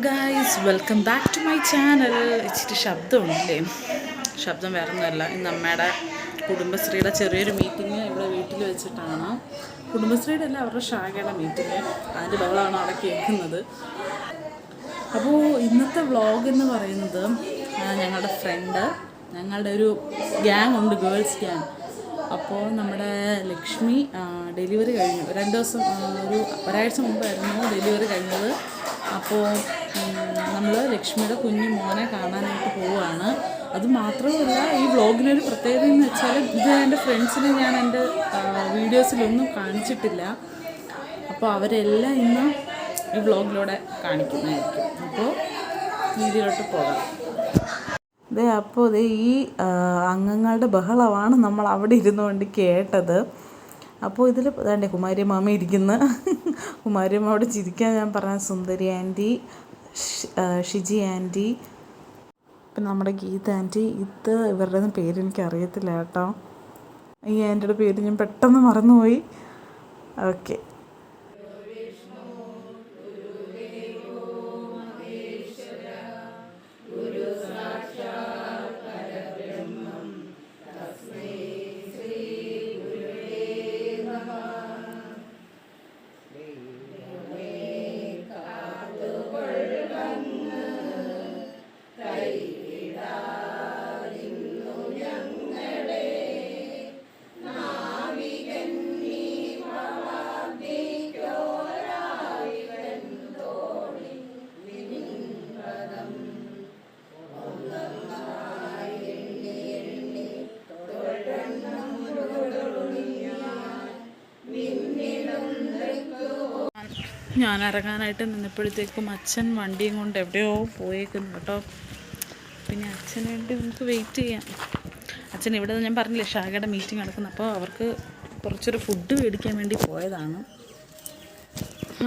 Guys, welcome back to my channel. ഇച്ചിരി ശബ്ദമുണ്ടല്ലേ? ശബ്ദം വേറെ ഒന്നുമല്ല. ഇന്ന് അമ്മയുടെ കുടുംബശ്രീയുടെ ചെറിയൊരു മീറ്റിംഗ് ഇവിടെ വീട്ടിൽ വെച്ചിട്ടാണ്. കുടുംബശ്രീയുടെ അല്ല, അവരുടെ ശാഖയുടെ മീറ്റിംഗ്. അതിൻ്റെ ബഹളമാണ് അവിടെ കേൾക്കുന്നത്. അപ്പോൾ ഇന്നത്തെ വ്ളോഗ് എന്ന് പറയുന്നത് ഞങ്ങളുടെ ഫ്രണ്ട്, ഞങ്ങളുടെ ഒരു ഗ്യാങ് ഉണ്ട്, ഗേൾസ് ഗ്യാങ്. അപ്പോൾ നമ്മുടെ ലക്ഷ്മി ഡെലിവറി കഴിഞ്ഞു. 2 ദിവസം ഒരാഴ്ച മുമ്പായിരുന്നു ഡെലിവറി കഴിഞ്ഞത്. അപ്പോൾ നമ്മൾ ലക്ഷ്മിയുടെ കുഞ്ഞു മോനെ കാണാനായിട്ട് പോവുകയാണ്. അത് മാത്രമല്ല, ഈ വ്ളോഗിനൊരു പ്രത്യേകത എന്ന് വെച്ചാൽ ഇത് എൻ്റെ ഫ്രണ്ട്സിനെ ഞാൻ എൻ്റെ വീഡിയോസിലൊന്നും കാണിച്ചിട്ടില്ല. അപ്പോൾ അവരെല്ലാം ഇന്ന് ഈ വ്ളോഗിലൂടെ കാണിക്കുന്നതായിരിക്കും. അപ്പോൾ വീഡിയോയിലോട്ട് പോകാം. അപ്പോൾ ഈ അംഗങ്ങളുടെ ബഹളമാണ് നമ്മൾ അവിടെ ഇരുന്നുകൊണ്ട് കേട്ടത്. അപ്പോൾ ഇതിൽ വേണ്ടേ കുമാരി മാമ ഇരിക്കുന്ന കുമാരി അമ്മയോട് ചിരിക്കാൻ ഞാൻ പറഞ്ഞ സുന്ദരി ആൻറ്റി, ഷിജി ആൻറ്റി, പിന്നെ നമ്മുടെ ഗീത ആൻറ്റി. ഇത് ഇവരുടെ ഒന്നും പേര് എനിക്ക് അറിയത്തില്ല കേട്ടോ. ഈ ആൻറ്റിയുടെ പേര് ഞാൻ പെട്ടെന്ന് മറന്നുപോയി. ഓക്കെ. ഞാൻ ഇറങ്ങാനായിട്ട് നിന്നപ്പോഴത്തേക്കും അച്ഛൻ വണ്ടിയും കൊണ്ട് എവിടെയോ പോയേക്കുന്നു കേട്ടോ. പിന്നെ അച്ഛന് വേണ്ടി നമുക്ക് വെയിറ്റ് ചെയ്യാം. അച്ഛൻ ഇവിടെ ഞാൻ പറഞ്ഞില്ലേ, ഷാഗയുടെ മീറ്റിംഗ് നടക്കുന്നു. അപ്പോൾ അവർക്ക് കുറച്ചൊരു ഫുഡ് മേടിക്കാൻ വേണ്ടി പോയതാണ്.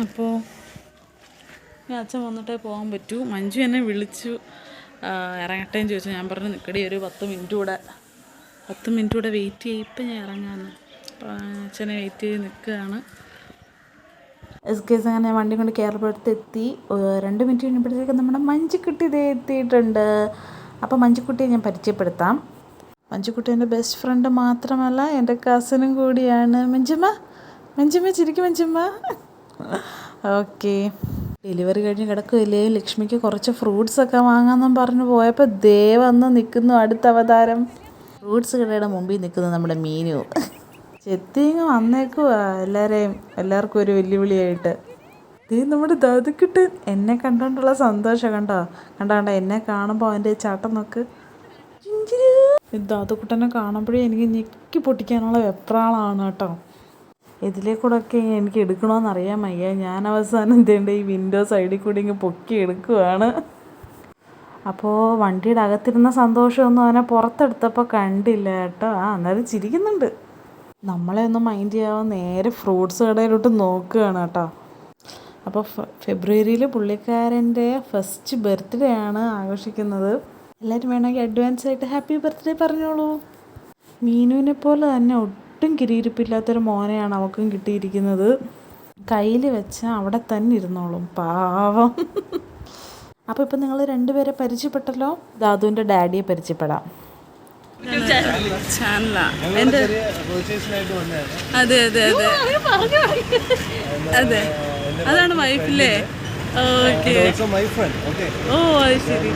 അപ്പോൾ അച്ഛൻ വന്നിട്ടേ പോകാൻ പറ്റൂ. മഞ്ജു എന്നെ വിളിച്ചു ഇറങ്ങട്ടേന്ന് ചോദിച്ചു. ഞാൻ പറഞ്ഞു നിൽക്കടി, ഒരു 10 മിനിറ്റ് കൂടെ വെയിറ്റ് ചെയ്യും, ഇപ്പം ഞാൻ ഇറങ്ങാമെന്ന്. അപ്പോൾ അച്ഛനെ വെയിറ്റ് ചെയ്ത് നിൽക്കുകയാണ്. എസ് അങ്ങനെ വണ്ടി കൊണ്ട് കേരളപ്പുറത്ത് എത്തി. 2 മിനിറ്റ് കഴിഞ്ഞപ്പോഴത്തേക്ക് നമ്മുടെ മഞ്ജുക്കുട്ടി ഇതേ എത്തിയിട്ടുണ്ട്. അപ്പോൾ മഞ്ജുക്കുട്ടിയെ ഞാൻ പരിചയപ്പെടുത്താം. മഞ്ജുക്കുട്ടി എൻ്റെ ബെസ്റ്റ് ഫ്രണ്ട് മാത്രമല്ല, എൻ്റെ കസിനും കൂടിയാണ്. മഞ്ജുമ്മ ചിരിക്കും മഞ്ജുമ്മ. ഓക്കെ. ഡെലിവറി കഴിഞ്ഞ് കിടക്കുകയില്ലേ, ലക്ഷ്മിക്ക് കുറച്ച് ഫ്രൂട്ട്സൊക്കെ വാങ്ങാമെന്നും പറഞ്ഞു പോയപ്പോൾ വന്ന് നിൽക്കുന്നു അടുത്ത അവതാരം. ഫ്രൂട്ട്സ് കടയുടെ മുമ്പിൽ നിൽക്കുന്നു നമ്മുടെ മീനു. ചെത്തിങ്ങ് വന്നേക്കുവാ എല്ലാവർക്കും ഒരു വെല്ലുവിളിയായിട്ട്. നമ്മുടെ ദാദുക്കുട്ടൻ എന്നെ കണ്ടോണ്ടുള്ള സന്തോഷം കണ്ടോ എന്നെ കാണുമ്പോൾ അവൻ്റെ ചാട്ടം നോക്ക്. ദാദുക്കുട്ടനെ കാണുമ്പോഴേ എനിക്ക് ഞെക്കി പൊട്ടിക്കാനുള്ള വെപ്രാളമാണ് കേട്ടോ. ഇതിലേ കൂടെ ഒക്കെ എനിക്ക് എടുക്കണമെന്ന് അറിയാൻ വയ്യ. ഞാൻ അവസാനം എന്തേണ്ട ഈ വിൻഡോ സൈഡിൽ കൂടി ഇങ്ങ് പൊക്കി എടുക്കുവാണ്. അപ്പോൾ വണ്ടിയുടെ അകത്തിരുന്ന സന്തോഷമൊന്നും അവനെ പുറത്തെടുത്തപ്പോൾ കണ്ടില്ല കേട്ടോ. എന്നാലും ചിരിക്കുന്നുണ്ട്. നമ്മളെ ഒന്നും മൈൻഡ് ചെയ്യാതെ നേരെ ഫ്രൂട്ട്സ് കടയിലോട്ട് നോക്കുകയാണ് കേട്ടോ. അപ്പോൾ ഫെബ്രുവരിയിൽ പുള്ളിക്കാരൻ്റെ ഫസ്റ്റ് ബർത്ത്ഡേ ആണ് ആഘോഷിക്കുന്നത്. എല്ലാവരും വേണമെങ്കിൽ അഡ്വാൻസ് ആയിട്ട് ഹാപ്പി ബർത്ത്ഡേ പറഞ്ഞോളൂ. മീനുവിനെ പോലെ തന്നെ ഒട്ടും കിരിയിരിപ്പില്ലാത്തൊരു മോനെയാണ് അവൾക്കും കിട്ടിയിരിക്കുന്നത്. കയ്യിൽ വെച്ചാൽ അവിടെ തന്നെ ഇരുന്നോളും, പാവം. അപ്പോൾ ഇപ്പം നിങ്ങൾ 2 പേരെ പരിചയപ്പെട്ടല്ലോ. ദാദുവിൻ്റെ ഡാഡിയെ പരിചയപ്പെടാം. അതെ അതാണ് വൈഫില്ലേ? ഓക്കെ. ഓ അത് ശരി.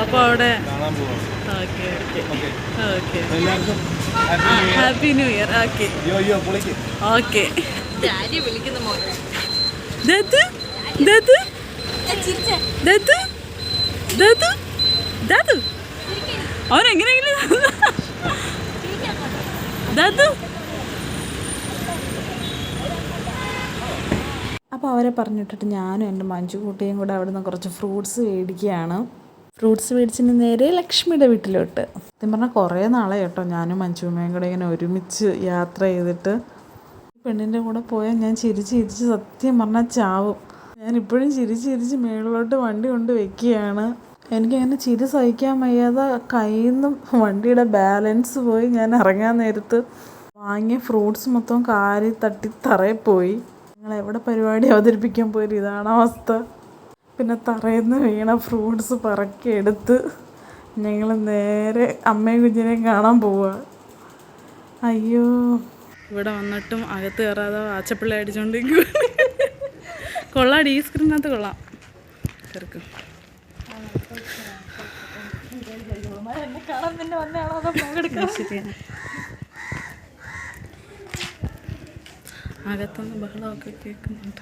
അപ്പോൾ അവിടെ okay okay okay. Happy new year. Okay okay. വിളിക്കുന്ന മോനെ അവനെങ്ങനെയെങ്കിലും അപ്പോൾ അവരെ പറഞ്ഞിട്ടിട്ട് ഞാനും എൻ്റെ മഞ്ജുക്കുട്ടിയും കൂടെ അവിടെ നിന്ന് കുറച്ച് ഫ്രൂട്ട്സ് മേടിക്കുകയാണ്. ഫ്രൂട്ട്സ് മേടിച്ചിട്ട് നേരെ ലക്ഷ്മിയുടെ വീട്ടിലോട്ട്. സത്യം പറഞ്ഞാൽ കുറേ നാളെ കേട്ടോ ഞാനും മഞ്ജുമ്മയും കൂടെ ഇങ്ങനെ ഒരുമിച്ച് യാത്ര ചെയ്തിട്ട്. പെണ്ണിൻ്റെ കൂടെ പോയാൽ ഞാൻ ചിരിച്ച് സത്യം പറഞ്ഞാൽ ചാവും. ഞാനിപ്പോഴും ചിരിച്ച് മേളിലോട്ട് വണ്ടി കൊണ്ട് വെക്കുകയാണ്. എനിക്കങ്ങനെ ചിരി സഹിക്കാൻ വയ്യാതെ കയ്യിൽ നിന്നും വണ്ടിയുടെ ബാലൻസ് പോയി. ഞാൻ ഇറങ്ങാൻ നേരത്ത് വാങ്ങിയ ഫ്രൂട്ട്സ് മൊത്തം കാരി തട്ടി തറയിൽ പോയി. എവിടെ പരിപാടി അവതരിപ്പിക്കാൻ പോലും ഇതാണ് അവസ്ഥ. പിന്നെ തറയിന്ന് വീണ ഫ്രൂട്ട്സ് പറക്കിയെടുത്ത് ഞങ്ങൾ നേരെ അമ്മയും കുഞ്ഞിനെയും കാണാൻ പോവുക. അയ്യോ, ഇവിടെ വന്നിട്ടും അകത്ത് കയറാതെ ആച്ചപ്പിള്ളി അടിച്ചോണ്ടിരിക്കും. കൊള്ളാടി, ഈ സ്ക്രീനകത്ത് കൊള്ളാം. കയറിക്കും. ശരിയാണ്. അകത്തുനിന്ന് ബഹളമൊക്കെ കേൾക്കുന്നുണ്ട്.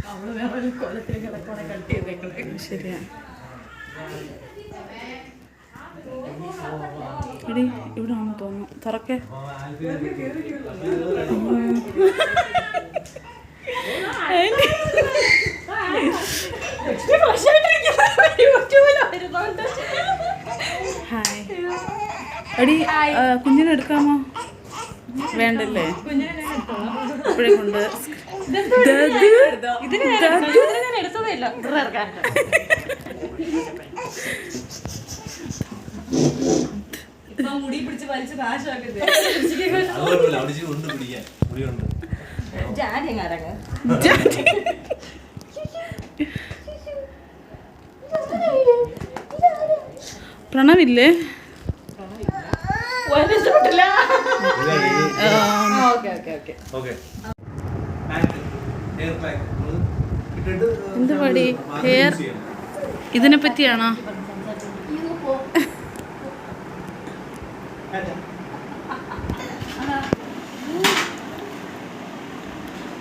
ശരിയാണ്. എടി ഇവിടെ ആണെന്ന് തോന്നുന്നു. തുറക്കേ. ഹായ്. എടി കുഞ്ഞിനെ എടുക്കാമോ? വേണ്ടല്ലേ? ഇപ്പോഴേ കൊണ്ട് പ്രണവില്ലേ? എന്ത് പടി? ഹെയർ ഇതിനെ പറ്റിയാണോ?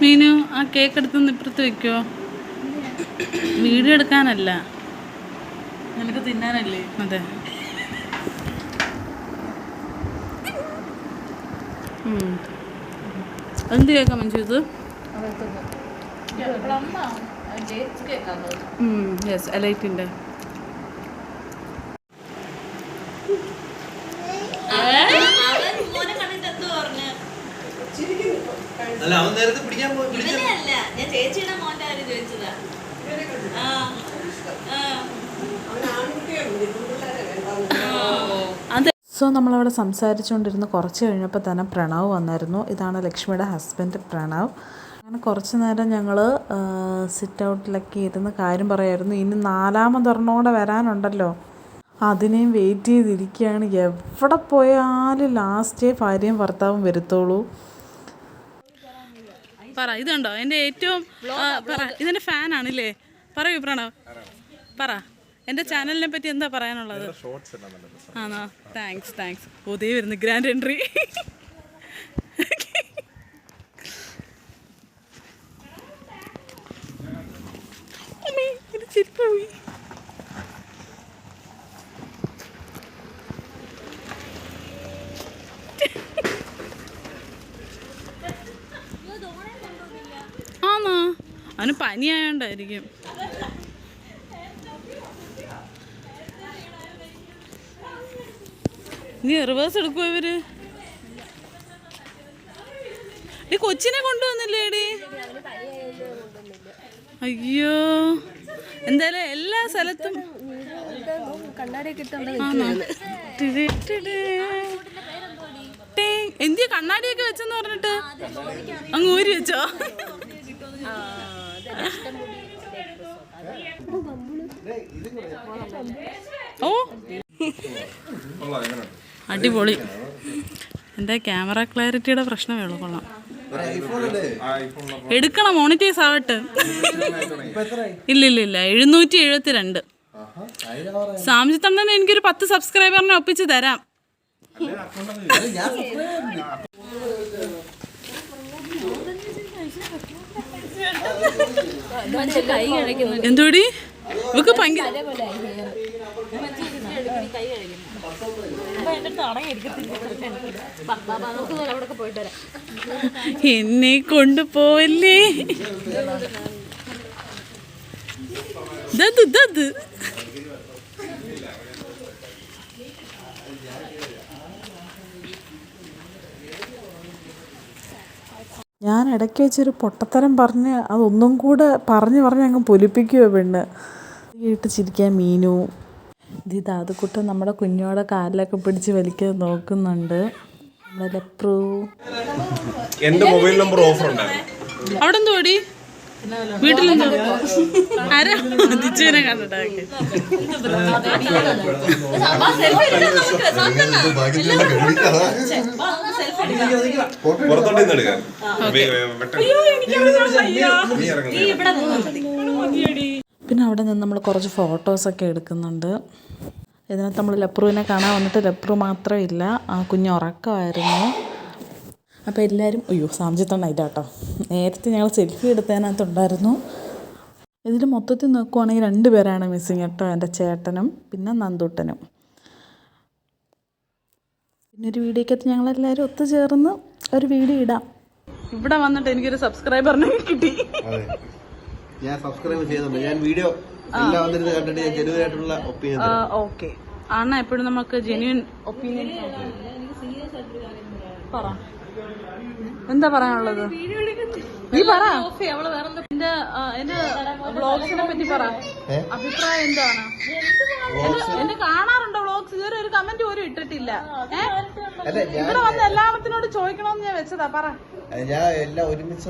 മീനു, ആ കേക്ക് എടുത്തൊന്ന് ഇപ്പുറത്ത് വെക്കോ? വീഡിയോ എടുക്കാനല്ല, നിനക്ക് തിന്നാനല്ലേ? അതെ. എന്ത് കേൾക്കാം മഞ്ജു? ഇത് യെസ്, എലൈറ്റിൻ്റെ. അതെ. സോ നമ്മളവിടെ സംസാരിച്ചുകൊണ്ടിരുന്ന് കുറച്ച് കഴിഞ്ഞപ്പോൾ തന്നെ പ്രണവ് വന്നായിരുന്നു. ഇതാണ് ലക്ഷ്മിയുടെ ഹസ്ബൻഡ് പ്രണവ്. അങ്ങനെ കുറച്ച് നേരം ഞങ്ങൾ സിറ്റ് ഔട്ടിലൊക്കെ ഇരുന്ന് കാര്യം പറയായിരുന്നു. ഇനി 4ാമതൊരെണ്ണോടെ വരാനുണ്ടല്ലോ, അതിനെയും വെയിറ്റ് ചെയ്തിരിക്കുകയാണ്. എവിടെ പോയാലും ലാസ്റ്റേ ഭാര്യയും ഭർത്താവും വരുത്തോളൂ. പറ, ഇതുണ്ടോ എൻ്റെ ഏറ്റവും പറ, ഇതെൻ്റെ ഫാനാണല്ലേ? പറയൂ പ്രണവ്, പറ എൻ്റെ ചാനലിനെ പറ്റി എന്താ പറയാനുള്ളത്? ആണോ? താങ്ക്സ്. പുതിയ വരുന്നു ഗ്രാൻഡ് എൻട്രി. ഇത് ചിരിപ്പോയി. ആണോ? അവന് പനിയായോണ്ടായിരിക്കും. നീ റിവേഴ്സ് എടുക്കുമോ ഇവര്? ഈ കൊച്ചിനെ കൊണ്ടുവന്നില്ലേടി? അയ്യോ, എന്തായാലും എല്ലാ സ്ഥലത്തും എന്തിയ കണ്ണാടിയൊക്കെ വെച്ചെന്ന് പറഞ്ഞിട്ട് അങ്ങ് ഊരി വെച്ചോ? ഓ, അടിപൊളി. എൻ്റെ ക്യാമറ ക്ലാരിറ്റിയുടെ പ്രശ്നമേ ഉള്ളൂ. കൊള്ളാം. എടുക്കണം, മോണിറ്റൈസ് ആവട്ടെ. ഇല്ല 772. സാംജി തണ്ണൻ എനിക്കൊരു 10 സബ്സ്ക്രൈബറിനെ ഒപ്പിച്ച് തരാം. എന്തോടി ഇവക്ക് ഭയങ്കര എന്നെ കൊണ്ടുപോവല്ലേ? ഞാൻ ഇടയ്ക്ക് വെച്ചൊരു പൊട്ടത്തരം പറഞ്ഞ് അതൊന്നും കൂടെ പറഞ്ഞ് അങ്ങ് പൊലിപ്പിക്കുവോ പെണ്ണ്. കേട്ട് ചിരിക്കാൻ മീനു. ഇത് അതുകൂട്ട് നമ്മുടെ കുഞ്ഞോടെ കാലിലൊക്കെ പിടിച്ച് വലിക്കാൻ നോക്കുന്നുണ്ട്. എന്റെ മൊബൈൽ നമ്പർ ഓഫർ ഉണ്ടായിരുന്നു. അവിടെ എന്തോടി വീട്ടിലെന്തോ ആരാ ദിച്ചുവിനെ കണ്ടിട്ടൊക്കെ പിന്നെ അവിടെ നിന്ന് നമ്മൾ കുറച്ച് ഫോട്ടോസൊക്കെ എടുക്കുന്നുണ്ട്. ഇതിനകത്ത് നമ്മൾ ലപ്രുവിനെ കാണാൻ വന്നിട്ട് ലപ്രു മാത്രമില്ല, ആ കുഞ്ഞ് ഉറക്കമായിരുന്നു. അപ്പോൾ എല്ലാവരും സാംജിത്തണ്ണ കേട്ടോ, നേരത്തെ ഞങ്ങൾ സെൽഫി എടുത്തതിനകത്തുണ്ടായിരുന്നു. ഇതിൽ മൊത്തത്തിൽ നോക്കുവാണെങ്കിൽ 2 പേരാണ് മിസ്സിങ് കേട്ടോ, എൻ്റെ ചേട്ടനും പിന്നെ നന്ദൂട്ടനും. പിന്നെ ഒരു വീഡിയോക്കകത്ത് ഞങ്ങളെല്ലാവരും ഒത്തുചേർന്ന് ഒരു വീഡിയോ ഇടാം. ഇവിടെ വന്നിട്ട് എനിക്കൊരു സബ്സ്ക്രൈബറിനെ കിട്ടി. ഞാൻ സബ്സ്ക്രൈബ് ചെയ്തിട്ടുണ്ട്. ഞാൻ വീഡിയോ എല്ലാം വന്നിരുന്ന് കണ്ടിട്ട് ഞാൻ ജെന്യൂൻ ആയിട്ടുള്ള ഒപ്പീനിയൻ. ഓക്കെ ആണ്, എപ്പോഴും നമുക്ക് ജെന്യൂൻ ഒപ്പീനിയൻ. പറ, എന്താ പറയാനുള്ളത്? നീ പറ, എന്റെ വ്ളോഗ്സിനെ പറ്റി പറ, അഭിപ്രായം എന്താണ്? എന്നെ കാണാറുണ്ടോ വ്ളോഗ്സ്? ഇതുവരെ ഒരു കമന്റ് പോലും ഇട്ടിട്ടില്ല. ഇവിടെ വന്ന് എല്ലാത്തിനോട് ചോദിക്കണമെന്ന് ഞാൻ വെച്ചതാ. പറ. ഞാൻ എല്ലാം ഒരുമിച്ച്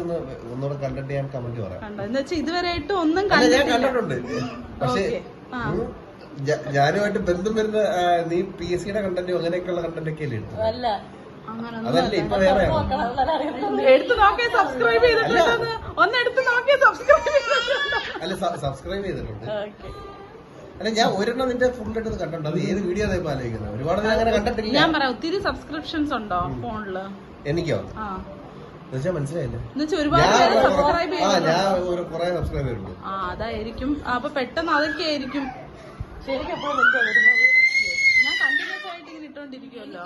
ഒന്നുകൂടെ കണ്ടിട്ട് ഞാൻ കമന്റ് പറയാം. എന്ന് വെച്ചാൽ ഇതുവരെയായിട്ട് ഒന്നും ഞാൻ കണ്ടിട്ടുണ്ട്. പക്ഷേ ഞാനുമായിട്ട് ബന്ധം വരുന്ന നീ PSCയുടെ കണ്ടന്റോ അങ്ങനെയൊക്കെയുള്ള കണ്ടന്റ് ഒക്കെ അല്ലേ എടുത്തു? അതല്ലേ ഇപ്പൊ വേറെ എടുത്ത് നോക്കിയ സബ്സ്ക്രൈബ് ചെയ്തിട്ടുണ്ട്. ഒന്ന് എടുത്ത് നോക്കിയ അല്ല സബ്സ്ക്രൈബ് ചെയ്തിട്ടുണ്ട്. അല്ല ഞാൻ ഒരെണ്ണം നിന്റെ ഫുൾ എടുത്ത് കണ്ടിട്ടുണ്ട്. അത് ഏത് വീഡിയോ ആണ് ഇപ്പൊ ആലോചിക്കുന്നത്? ഒരുപാട് ഞാൻ അങ്ങനെ കണ്ടിട്ടില്ല. ഞാൻ പറയാം, ഒത്തിരി സബ്സ്ക്രിപ്ഷൻസ് ഉണ്ടോ ഫോണില്? എനിക്കോ? മനസ്സിലായില്ലേ? ഞാൻ കുറെ സബ്സ്ക്രൈബ് ചെയ്തിട്ടുണ്ട്. അതായിരിക്കും. അപ്പൊ പെട്ടെന്ന് അതൊക്കെ ആയിരിക്കും ശരിക്കും എപ്പോഴും വരുന്നത്. ഞാൻ കണ്ടിന്യൂസ് ആയിട്ട് ഇങ്ങനെ ഇട്ടോണ്ടിരിക്കുമല്ലോ.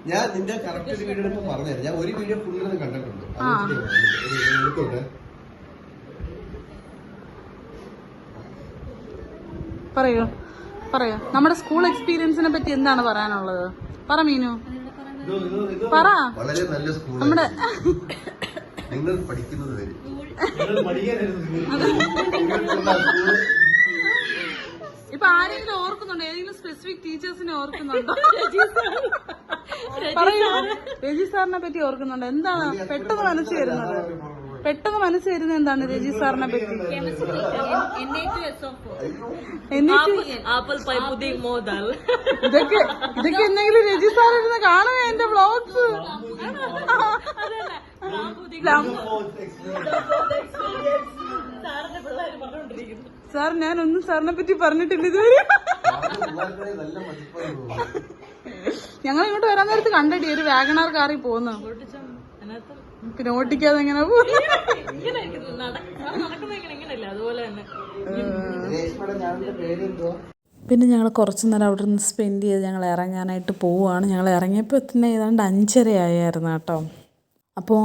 ഞാൻ നിന്റെ കറക്റ്റ് ഒരു വീഡിയോ എടുത്ത് പറഞ്ഞുതരാം. ഞാൻ ഒരു വീഡിയോ ഫുള്ള് കണ്ടിട്ടുണ്ട്. പറയൂ നമ്മുടെ സ്കൂൾ എക്സ്പീരിയൻസിനെ പറ്റി എന്താണ് പറയാനുള്ളത്? പറ മീനു, പറ. വളരെ നല്ല സ്കൂൾ. നമ്മുടെ നിങ്ങൾ പഠിക്കുന്നത് വരെ ഇപ്പൊ ആരെങ്കിലും ഓർക്കുന്നുണ്ടോ? ഏതെങ്കിലും സ്പെസിഫിക് ടീച്ചേഴ്സിനെ ഓർക്കുന്നുണ്ടോ? പറയൂ, രജി സാറിനെ പറ്റി ഓർക്കുന്നുണ്ടോ? എന്താണ് പെട്ടെന്ന് മനസ്സിൽ വരുന്നത്? എന്താണ് രജി സാറിനെ പറ്റി? ഇതൊക്കെ എന്തെങ്കിലും രജി സാർ ഇരുന്ന് കാണുക എന്റെ വ്ളോഗ്സ്. സാർ ഞാനൊന്നും സാറിനെ പറ്റി പറഞ്ഞിട്ടില്ല ഇതുവരെ. ഞങ്ങൾ ഇങ്ങോട്ട് വരാൻ നേരത്ത് കണ്ടടി ഒരു വാഗണാർ കാറിൽ പോകുന്നു. പിന്നെ ഓട്ടിക്കാതെ എങ്ങനെ പോകുന്നു? പിന്നെ ഞങ്ങൾ കുറച്ച് നേരം അവിടെ നിന്ന് സ്പെൻഡ് ചെയ്ത് ഞങ്ങൾ ഇറങ്ങാനായിട്ട് പോവുകയാണ്. ഞങ്ങൾ ഇറങ്ങിയപ്പോൾ തന്നെ ഏതാണ്ട് 5:30 ആയിരുന്നു കേട്ടോ. അപ്പോൾ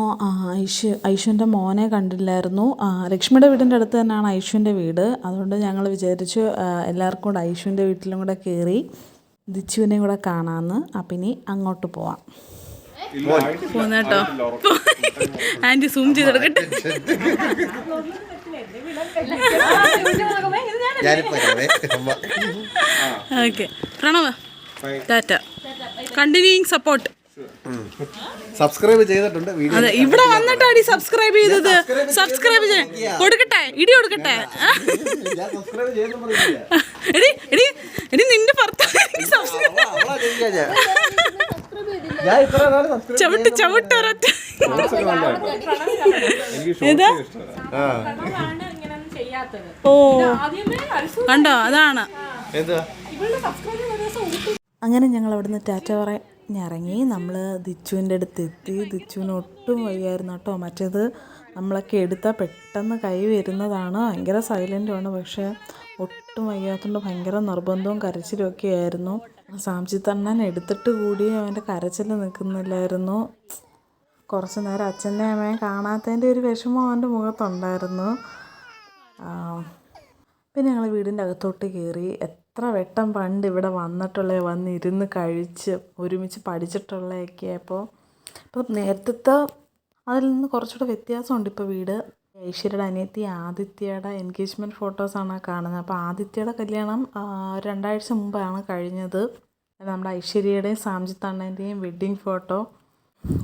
ഐഷുവിൻ്റെ മോനെ കണ്ടില്ലായിരുന്നു. ലക്ഷ്മിയുടെ വീടിൻ്റെ അടുത്ത് തന്നെയാണ് ഐഷുവിൻ്റെ വീട്. അതുകൊണ്ട് ഞങ്ങൾ വിചാരിച്ചു എല്ലാവർക്കും കൂടെ ഐഷുവിൻ്റെ വീട്ടിലും കൂടെ കയറി ദിച്ചുവിനെയും കൂടെ കാണാമെന്ന്. അപ്പം ഇനി അങ്ങോട്ട് പോവാം. പോന്നേട്ടോ, ആന്റി സൂം ചെയ്തെടുക്കട്ടെ. Okay Pranav, tata. Continuing support. Subscribe ചെയ്തിട്ടുണ്ട്. അതെ, ഇവിടെ വന്നിട്ടാണ് സബ്സ്ക്രൈബ് ചെയ്തത്. സബ്സ്ക്രൈബ് കൊടുക്കട്ടെ, ഇടി കൊടുക്കട്ടെ. എടി നിന്റെ ഭർത്താവ് ചവിട്ട് ഒരൊറ്റ. ഏതാ? ഓ കണ്ടോ, അതാണ്. അങ്ങനെ ഞങ്ങൾ അവിടുന്ന് ടാറ്റ ഇറങ്ങി നമ്മൾ ദിച്ചുവിൻ്റെ അടുത്ത് എത്തി. ദിച്ചുവിന് ഒട്ടും വയ്യായിരുന്നു കേട്ടോ. മറ്റേത് നമ്മളൊക്കെ എടുത്താൽ പെട്ടെന്ന് കൈ വരുന്നതാണ്. ഭയങ്കര സൈലൻ്റുമാണ്. പക്ഷേ ഒട്ടും വയ്യാത്തതുകൊണ്ട് ഭയങ്കര നിർബന്ധവും കരച്ചിലും ഒക്കെ ആയിരുന്നു. സാംജിത്തണ്ണൻ എടുത്തിട്ട് കൂടി അവൻ്റെ കരച്ചിൽ നിൽക്കുന്നില്ലായിരുന്നു. കുറച്ച് നേരം അച്ഛൻ്റെ അമ്മയെ കാണാത്തതിൻ്റെ ഒരു വിഷമം അവൻ്റെ മുഖത്തുണ്ടായിരുന്നു. പിന്നെ ഞങ്ങൾ വീടിൻ്റെ അകത്തോട്ട് കയറി. എത്ര വട്ടം പണ്ട് ഇവിടെ വന്നിരുന്ന് കഴിച്ച് ഒരുമിച്ച് പഠിച്ചിട്ടുള്ളതൊക്കെ. അപ്പോൾ നേരത്തെ അതിൽ നിന്ന് കുറച്ചുകൂടെ വ്യത്യാസമുണ്ട് ഇപ്പോൾ വീട്. ഐശ്വര്യയുടെ അനിയത്തി ആദിത്യയുടെ എൻഗേജ്മെൻറ്റ് ഫോട്ടോസാണ് കാണുന്നത്. അപ്പോൾ ആദിത്യയുടെ കല്യാണം 2 ആഴ്ച മുമ്പാണ് കഴിഞ്ഞത്. നമ്മുടെ ഐശ്വര്യയുടെയും സാംജിത്തണ്ണൻ്റെയും വെഡ്ഡിങ് ഫോട്ടോ.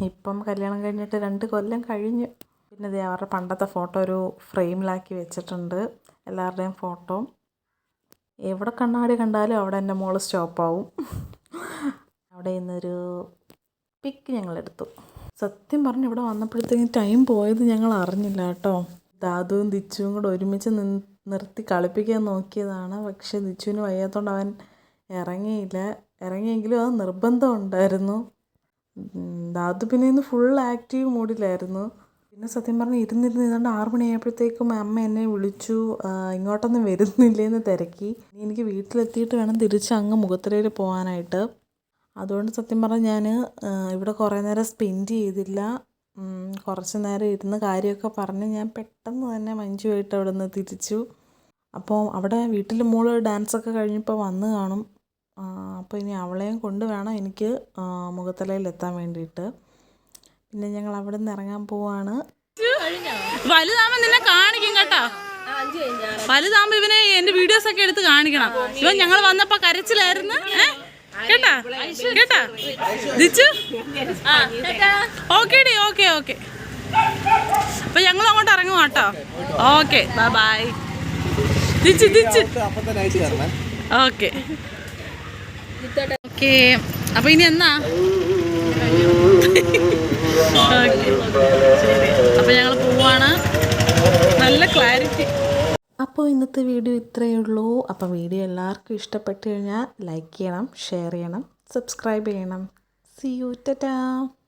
ഇപ്പം കല്യാണം കഴിഞ്ഞിട്ട് 2 കൊല്ലം കഴിഞ്ഞു. പിന്നെ ദേ അവരുടെ പണ്ടത്തെ ഫോട്ടോ ഒരു ഫ്രെയിമിലാക്കി വെച്ചിട്ടുണ്ട്. എല്ലാവരുടെയും ഫോട്ടോ. എവിടെ കണ്ണാടി കണ്ടാലും അവിടെ എൻ്റെ മോള് സ്റ്റോപ്പാവും. അവിടെ നിന്നൊരു പിക്ക് ഞങ്ങളെടുത്തു. സത്യം പറഞ്ഞ് ഇവിടെ വന്നപ്പോഴത്തേക്കും ടൈം പോയത് ഞങ്ങൾ അറിഞ്ഞില്ല കേട്ടോ. ദാദുവും ദിച്ചുവും കൂടെ ഒരുമിച്ച് നിർത്തി കളിപ്പിക്കാൻ നോക്കിയതാണ്. പക്ഷെ ദിച്ചുവിന് വയ്യാത്തതുകൊണ്ട് അവൻ ഇറങ്ങിയെങ്കിലും അത് നിർബന്ധം ഉണ്ടായിരുന്നു. ദാദു പിന്നെ ഇന്ന് ഫുൾ ആക്റ്റീവ് മൂഡിലായിരുന്നു. പിന്നെ സത്യം പറഞ്ഞ് ഇരുന്നിരുന്ന് 6 മണിയായപ്പോഴത്തേക്കും അമ്മ എന്നെ വിളിച്ചു, ഇങ്ങോട്ടൊന്നും വരുന്നില്ലേന്ന് തിരക്കി. എനിക്ക് വീട്ടിലെത്തിയിട്ട് വേണം തിരിച്ച് അങ്ങ് മുഖത്തലയിൽ പോകാനായിട്ട്. അതുകൊണ്ട് സത്യം പറഞ്ഞാൽ ഞാൻ ഇവിടെ കുറേ നേരം സ്പെൻഡ് ചെയ്തില്ല. കുറച്ച് നേരം ഇരുന്ന് കാര്യമൊക്കെ പറഞ്ഞ് ഞാൻ പെട്ടെന്ന് തന്നെ മഞ്ജുവായിട്ട് അവിടെ നിന്ന് തിരിച്ചു. അപ്പോൾ അവിടെ വീട്ടിൽ മോള് ഡാൻസൊക്കെ കഴിഞ്ഞപ്പോൾ വന്ന് കാണും. അപ്പോൾ ഇനി അവളെയും കൊണ്ട് വേണം എനിക്ക് മുഖത്തലയിൽ എത്താൻ വേണ്ടിയിട്ട്. പിന്നെ ഞങ്ങൾ അവിടെ നിന്ന് ഇറങ്ങാൻ പോവാണ്. വലുതാകുമ്പോ നിന്നെ കാണിക്കും കേട്ടോ. വലുതാകുമ്പോ ഇവനെ എന്റെ വീഡിയോസ് ഒക്കെ എടുത്ത് കാണിക്കണം. ഇവൻ ഞങ്ങൾ വന്നപ്പോ കരച്ചിലായിരുന്നു. കേട്ടാ കേട്ടാ ദിച്ചു? ഓക്കെ ഡി, ഓക്കെ ഓക്കെ. അപ്പൊ ഞങ്ങൾ അങ്ങോട്ട് ഇറങ്ങും കേട്ടോ. Okay bye bye. Dichu Dichu okay okay. അപ്പൊ ഇനി എന്നാ? അപ്പൊ ഞങ്ങൾ പോവാണ്. നല്ല ക്ലാരിറ്റി. അപ്പോൾ ഇന്നത്തെ വീഡിയോ ഇത്രയേ ഉള്ളൂ. അപ്പോൾ വീഡിയോ എല്ലാവർക്കും ഇഷ്ടപ്പെട്ട് കഴിഞ്ഞാൽ ലൈക്ക് ചെയ്യണം, ഷെയർ ചെയ്യണം, സബ്സ്ക്രൈബ് ചെയ്യണം. See you. Ta-ta.